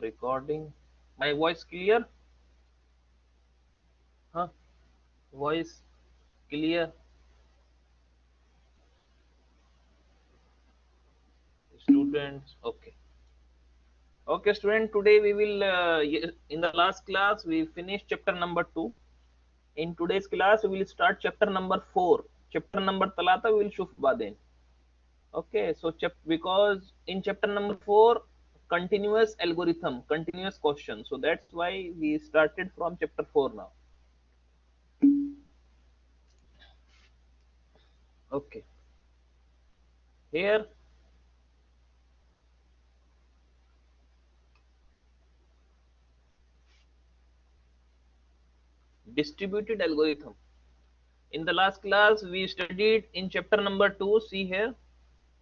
recording. My voice clear? Huh? Voice clear? Students, okay. Okay, student. Today we will. In the last class we finished chapter number 2. In today's class we will start chapter number 4. Chapter number talata we will shuf baden. Okay, so because in chapter number 4 continuous algorithm, continuous question. So that's why we started from chapter 4 now. Okay. Here distributed algorithm. In the last class we studied in chapter number 2. See here.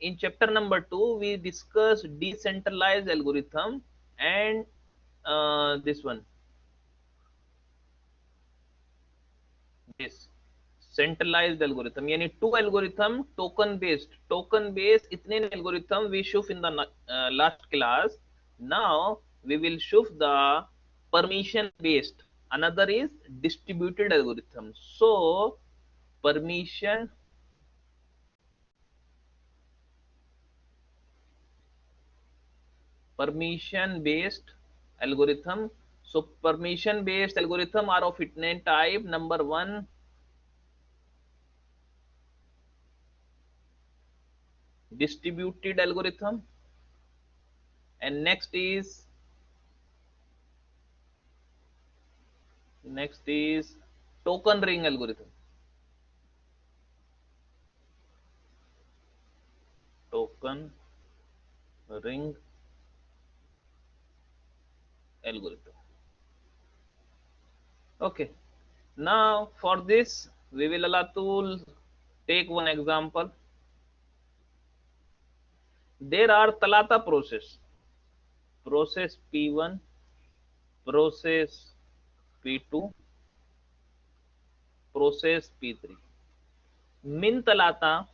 In chapter number 2 we discussed decentralized algorithm and this one, this centralized algorithm, yani two algorithm token based itne algorithm we shuf in the last class. Now we will shuf the permission based, another is distributed algorithm. So permission permission based algorithm. So permission based algorithm are of itne type. Number 1, distributed algorithm, and next is token ring algorithm. Token ring algorithm. Okay, now for this we will alatul take one example. There are talata process P1, process P2, process P3. Min talata,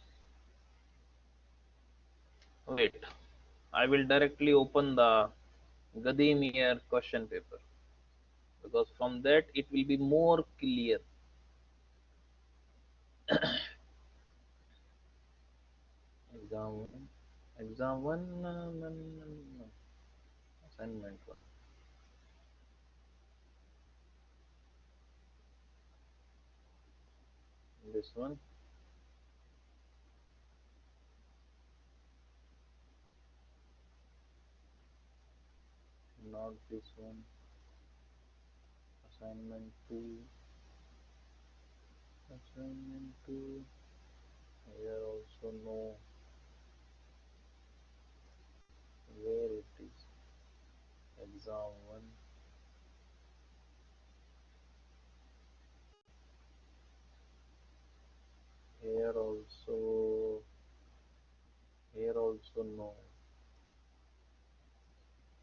wait, I will directly open the Gadimir question paper, because from that it will be more clear. Exam 1, exam 1, no. Assignment 1. This one, not this one. Assignment 2, assignment 2, here also no, where it is, exam 1, here also, here also no,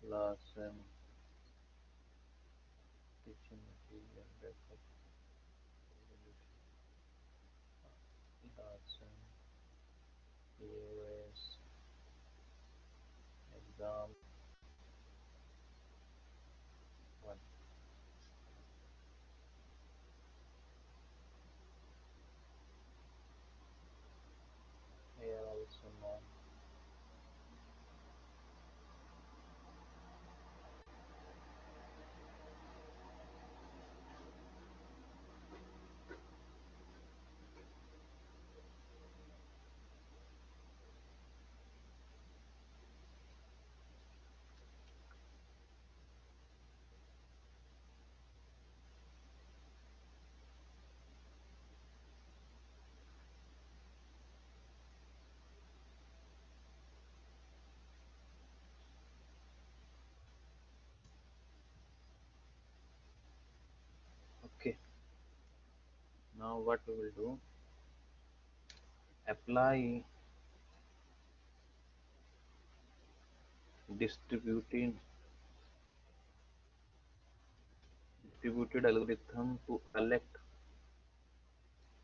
last sem, teaching material, backup, last sem, EOS, exam 1, here also no. Okay, now what we will do, apply distributed distributed algorithm to collect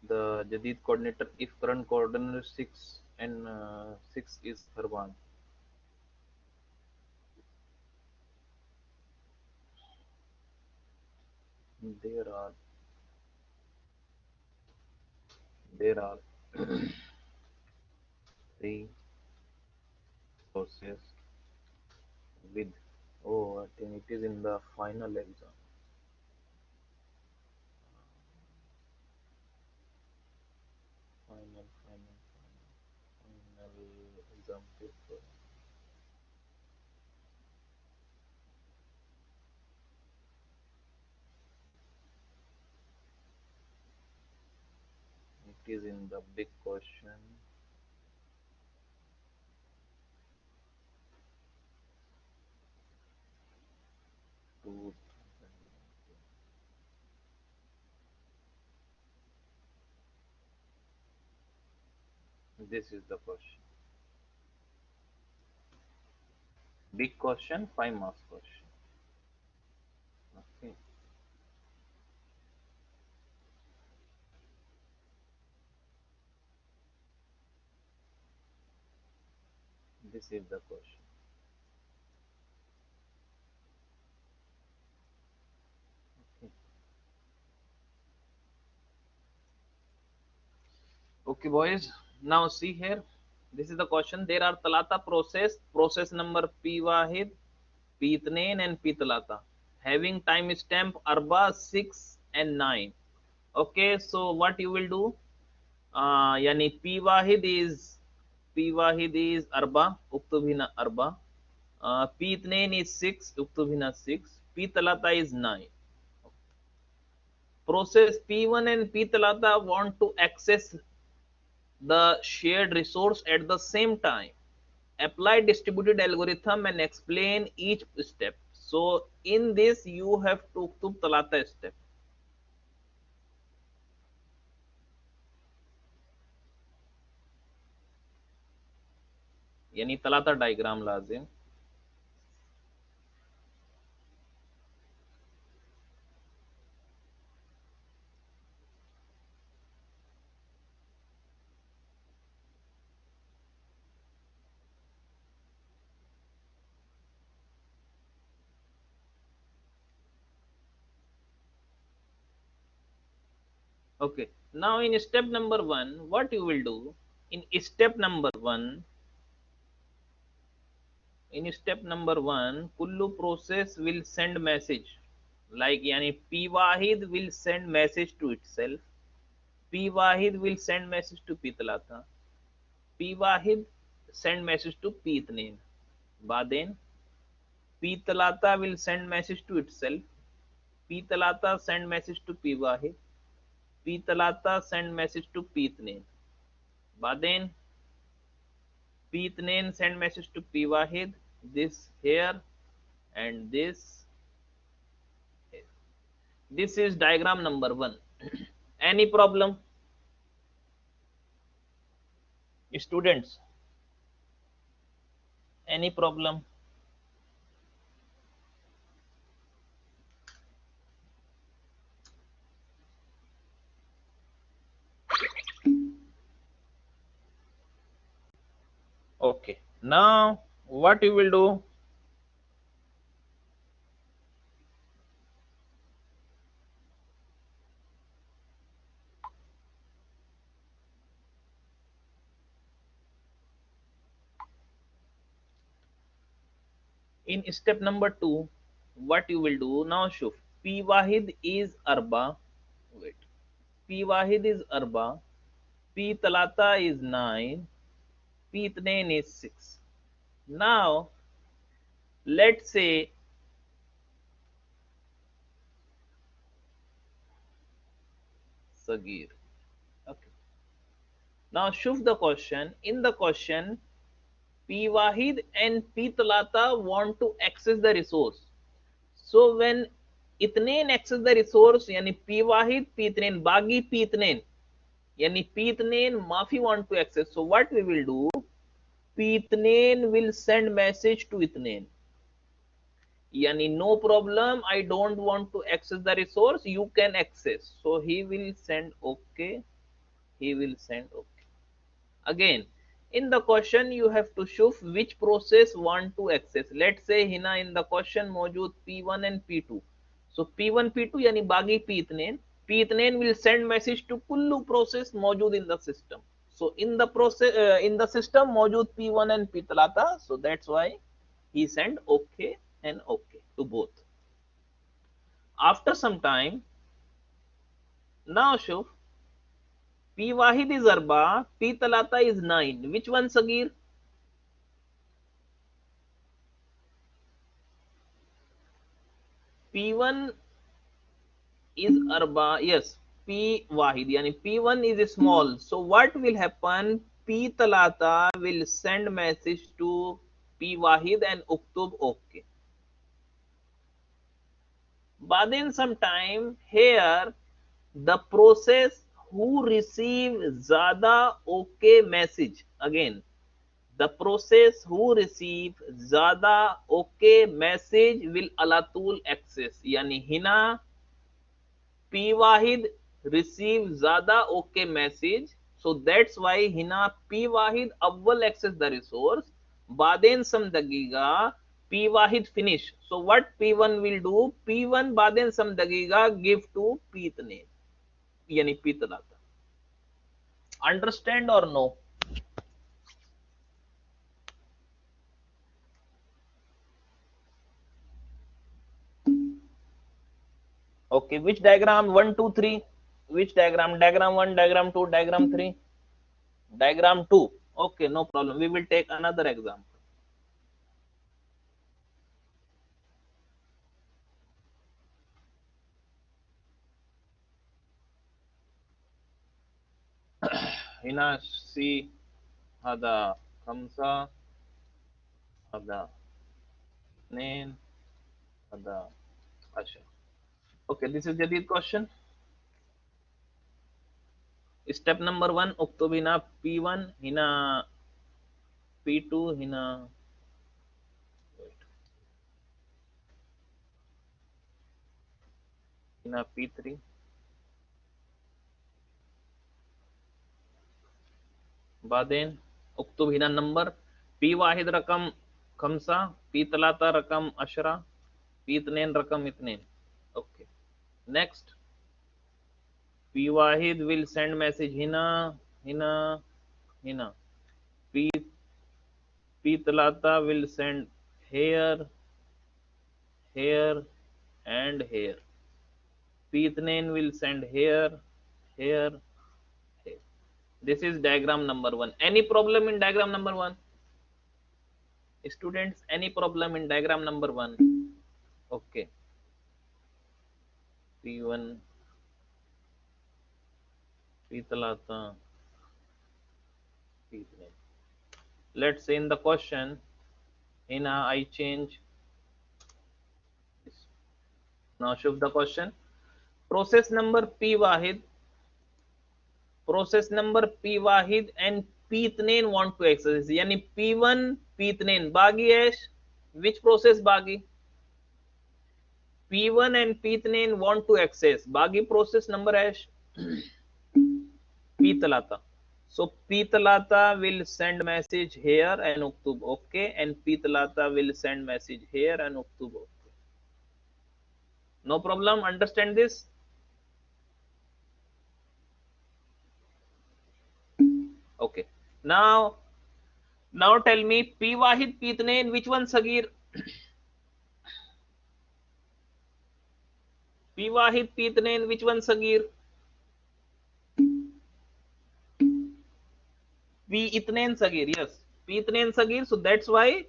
the Jadid coordinator if current coordinator 6 and 6 is Harban. there are there are three process with, oh, I think it is in the final exam. Final exam paper. It is in the big question. Two. This is the question. Big question, 5 marks question. Okay. This is the question. Okay. Okay, boys. Now see here. This is the question. There are talata process number P Wahid, P Itnain and P talata, having time stamp arba 6 and 9. Okay, so what you will do? Yani P Wahid is arba, uktubhina arba. P Itnain is 6, uktubhina 6. P talata is 9. Process P1 and P talata want to access the shared resource at the same time. Apply distributed algorithm and explain each step. So in this you have to talata step. यानी तलाता diagram लाजिम. Okay, now in step number 1 what you will do? In step number 1, kullu process will send message, like yani P Wahid will send message to itself, P Wahid will send message to P talata, P Wahid send message to P Itnain. Baden P talata will send message to itself, P talata send message to P Wahid, P talata send message to P Itnain. Baden P Itnain send message to P Wahid, this here and this here. This is diagram number 1. Any problem? Students, any problem? Okay, now what you will do? In step number 2, what you will do now? Shuf, P Wahid is arba. Wait, P Wahid is arba, P talata is 9, P Itnain is 6. Now let's say Sagir. Okay. Now Shuf, the question. In the question, P Wahid and P talata want to access the resource. So when Itnain access the resource, yani P Wahid, P Itnain, Bagi P Itnain, yani P Itnain Mafi want to access. So what we will do? P Itnain will send message to Itnain. Yani no problem, I don't want to access the resource, you can access. So he will send okay, he will send okay. Again, in the question you have to show which process want to access. Let's say hina in the question mojud P1 and P2. So P1 P2 यानी बागी P इथनेन, P इथनेन will send message to Kullu process मौजूद in the system. So in the process in the system मौजूद P1 and P तलाता, so that's why he sent okay and okay to both. After some time, now Shuf, P Wahid is Arba, P Talata is 9. Which one Sagir? P1 is Arba, yes, P Wahid, yani P1 is small. So what will happen? P Talata will send message to P Wahid and Uktub okay. But in some time here, the process who receive Zada okay message, again the process who receive ज़्यादा okay message will alatul access, यानी Hina P वाहिद receive ज़्यादा okay message, so that's why Hina P वाहिद अव्वल access the resource, बादेन समझेगा P Wahid finish. So what P1 will do? P1 बादेन समझेगा give to P इतने, यानी P तलाता. Understand or no? Okay, which diagram? 1, 2, 3. Which diagram? Diagram 1, diagram 2, diagram 3. Diagram 2. Okay, no problem. We will take another example. هنا C هذا 5 هذا 2 هذا 10. Okay, this is جديد question. Step number 1 اكتب هنا P1 هنا P2 هنا هنا P3 بعدين اكتب هنا نمبر P واحد رقم 5 P ثلاثة رقم 10 P اثنين رقم 2. Okay, next P Wahid will send message hina hina hina. P talata will send here here and here. P itnain will send here here here. This is diagram number 1. Any problem in diagram number 1? Students, any problem in diagram number 1? Okay. P1 P talata P itnain. Let's say in the question, hina I change this. Now shift the question. Process number P Wahid, process number P Wahid and P इतनेन want to access, यानी P1 P इतनेन बागी है. Which process बागी? P1 and P इतनेन want to access बागी process number है P तलाता. So P talata will send message here and uktub okay, and P talata will send message here and uktub okay. No problem. Understand this? Okay. Now tell me P wahid P itnain, which one Sagir? P wahid P itnain, which one Sagir? P itnain Sagir, yes. P itnain Sagir, so that's why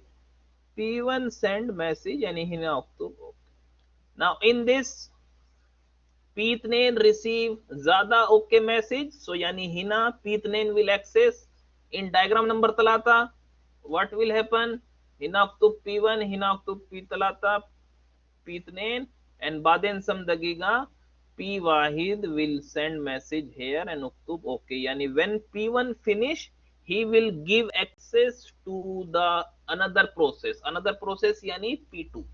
P1 send message and hina uktub okay. Now in this P itnain receive ज़्यादा okay message, so yani hina P itnain will access. In diagram number talata, what will happen? Hina uktub P1 hina uktub P talata P itnain, and baden समझेगा P wahid will send message here and uktub okay, yani when P1 finish he will give access to the another process yani P2.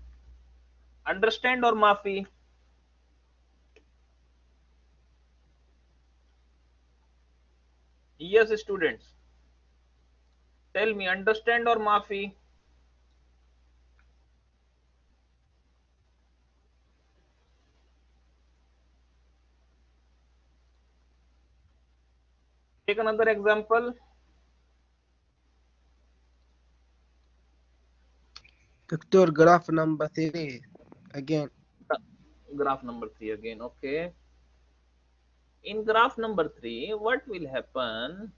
Understand or maafi? Yes students, tell me, understand or maafi? Take another example. Doctor, graph number 3 again. Graph number 3 again. Okay. In graph number 3, what will happen?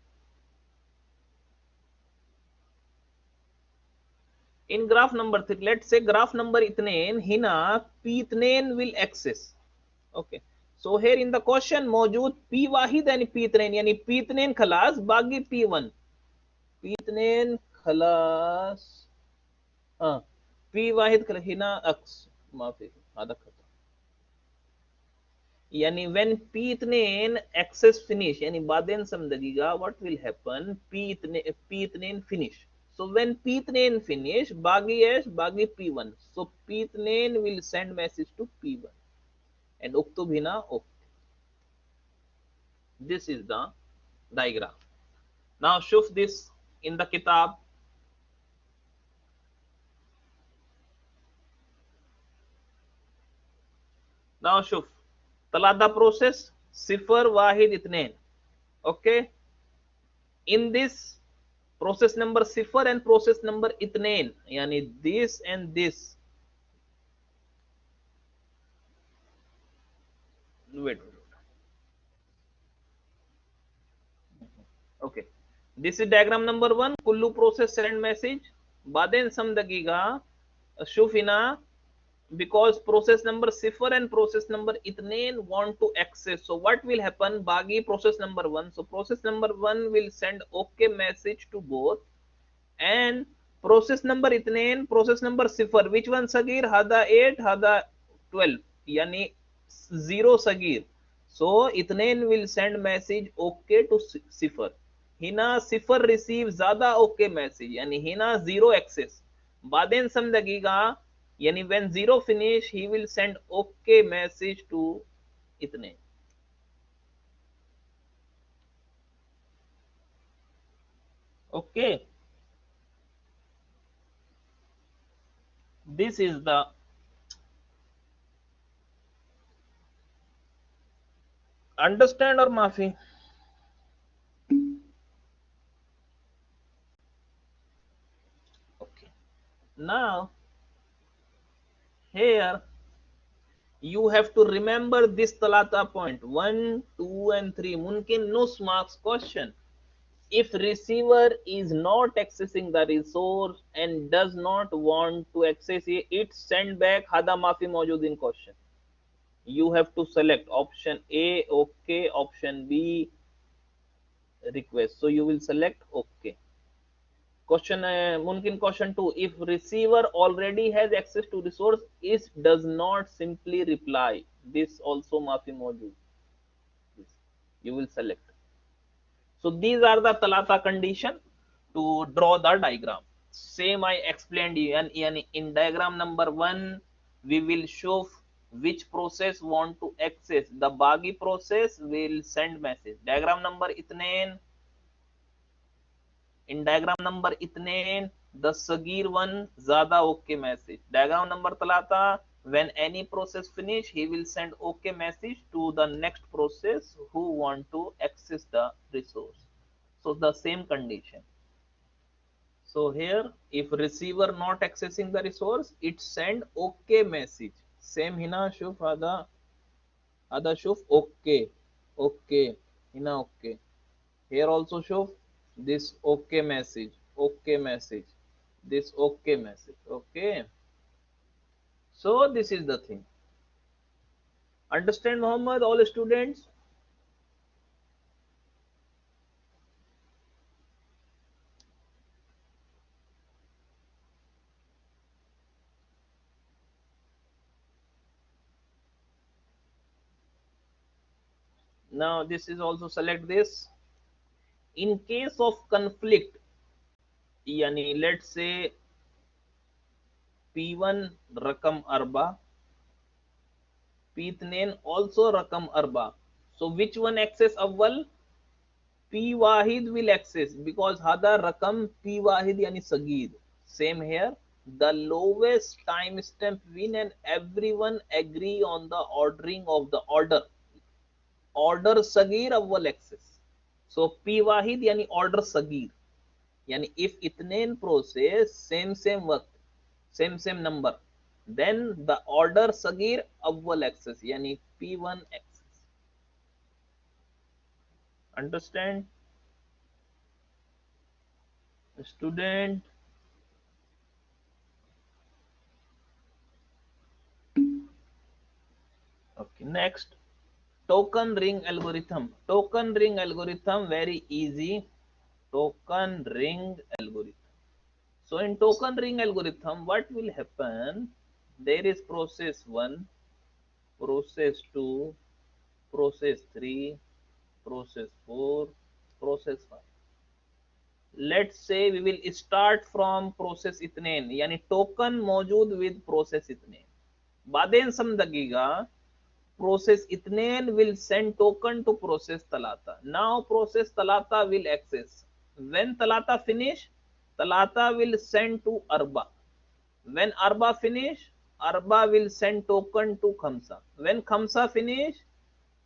In graph number 3, let's say graph number itnen hina p itnen will access. Okay, so here in the question मौजूद p वाहिद यानी p itnen, यानी p itnen खलास बाकी p1, p itnen खलास, हाँ p वाहिद हिना अक्स, माफी आधा खता, यानी when p itnen access finish यानी बादेन समझिएगा what will happen, p itnen finish. So when p-ethane finish, Bagi S, Bagi P1. So p-ethane will send message to P1 and Uktub hina okay. This is the diagram. Now shuf this in the kitab. Now shuf talada process sifar wahid ithnain. Okay, in this process number sifar and process number ithnain, yani this and this, wait. Okay, this is diagram number 1. Kullu process send message. Baden samdagiga shufina, because process number sifar and process number ithnain want to access. So what will happen? Bagi process number 1. So process number 1 will send okay message to both, and process number ithnain, process number sifar. Which one sagir? Hada 8, hada 12. Yani 0 sagir. So ithnain will send message okay to sifar. Hina sifar receive ज़्यादा okay message, यानी hina 0 access. बादेन समझिएगा, यानी when 0 finish he will send okay message to इतने. Okay, this is the understand or माफी. Okay, now here you have to remember this talata point 1, 2 and 3. Mumkin nus marks question. If receiver is not accessing the resource and does not want to access it, send back hada maafi मौजूद in question. You have to select option A okay, option B request. So you will select okay. Question mumkin question 2, if receiver already has access to resource, is does not simply reply. This also maafi मौजूद. You will select. So these are the talata condition to draw the diagram. Same I explained you, and in diagram number 1 we will show which process want to access. The Bagi process will send message. Diagram number itnain, in diagram number itnain the Sagir one ज़्यादा okay message. Diagram number talata, when any process finish he will send okay message to the next process who want to access the resource. So the same condition. So here if receiver not accessing the resource, it send okay message. Same hina shuf ada shuf okay, okay hina okay. Here also shuf this okay message, okay message, this okay message. Okay, so this is the thing. Understand Muhammad, all students? Now this is also select this. In case of conflict, yani let's say P1 rakam arba, P2 also rakam arba. So which one access awwal? P wahid will access because hada rakam P wahid yani sagir. Same here. The lowest timestamp win and everyone agree on the ordering of the order. Order sagir awwal access. So P वाहिद यानी order Sagir, यानी if इथनेन process same वक्त same number, then the order Sagir अव्वल access यानी P1 access. Understand, student? Okay, next, token ring algorithm. Token ring algorithm, very easy. Token ring algorithm. So in token ring algorithm, what will happen? There is process 1, process 2, process 3, process 4, process 5. Let's say we will start from process इतनेन, यानी token मौजूद with process इतनेन. बादेन समझिएगा, process इतनेन will send token to process talata. Now process talata will access. When talata finish, talata will send to arba. When arba finish, arba will send token to khamsa. When khamsa finish,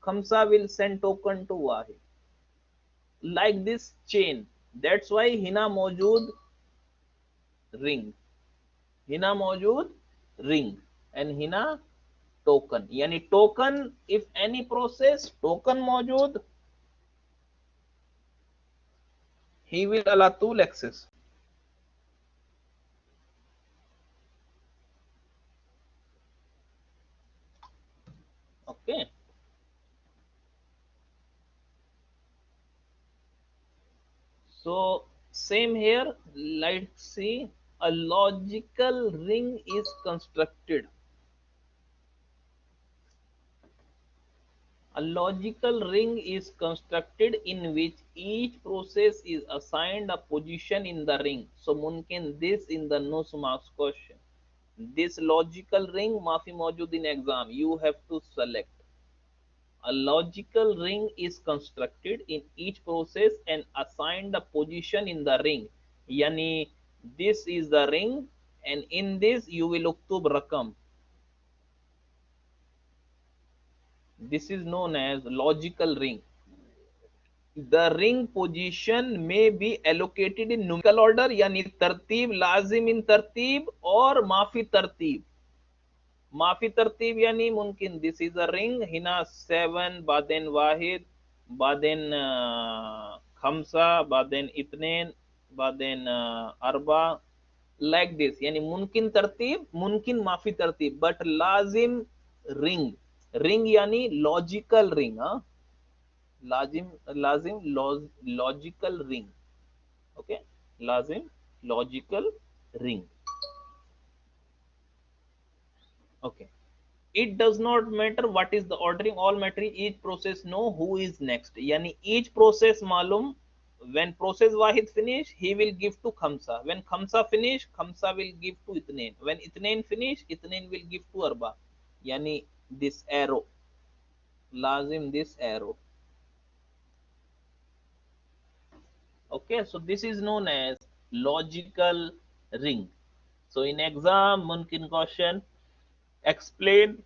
khamsa will send token to wahid. Like this chain. That's why hina मौजूद ring, hina मौजूद ring, and hina token. यानी token, if any process token मौजूद, he will allow tool access. Okay. So same here. Let's see. A logical ring is constructed. A logical ring is constructed in which each process is assigned a position in the ring. So mumkin this in the no marks question. This logical ring maafi maujud in exam. You have to select. A logical ring is constructed in each process and assigned a position in the ring. Yani this is the ring, and in this you will uktub rakam. This is known as logical ring. The ring position may be allocated in numerical order, yani tartib, lazim in tartib, or maafi tartib. Maafi tartib yani mumkin this is a ring, hina 7, baden wahid, baden khamsa, baden itnen, baden arba, like this. Yani mumkin tartib, mumkin maafi tartib, but lazim ring. Ring yani logical ring, huh? Lazim logical ring. Okay, lazim logical ring. Okay, it does not matter what is the ordering, all matter each process know who is next. Yani each process malum, when process wahid finish he will give to khamsa, when khamsa finish khamsa will give to itnain, when itnain finish itnain will give to arba. Yani this arrow, lazim this arrow. Okay, so this is known as logical ring. So in exam mumkin question, explain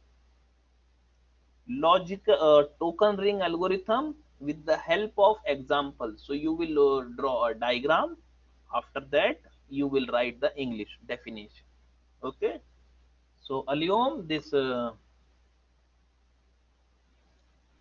logical token ring algorithm with the help of example. So you will draw a diagram. After that you will write the English definition. Okay, so Aliom, this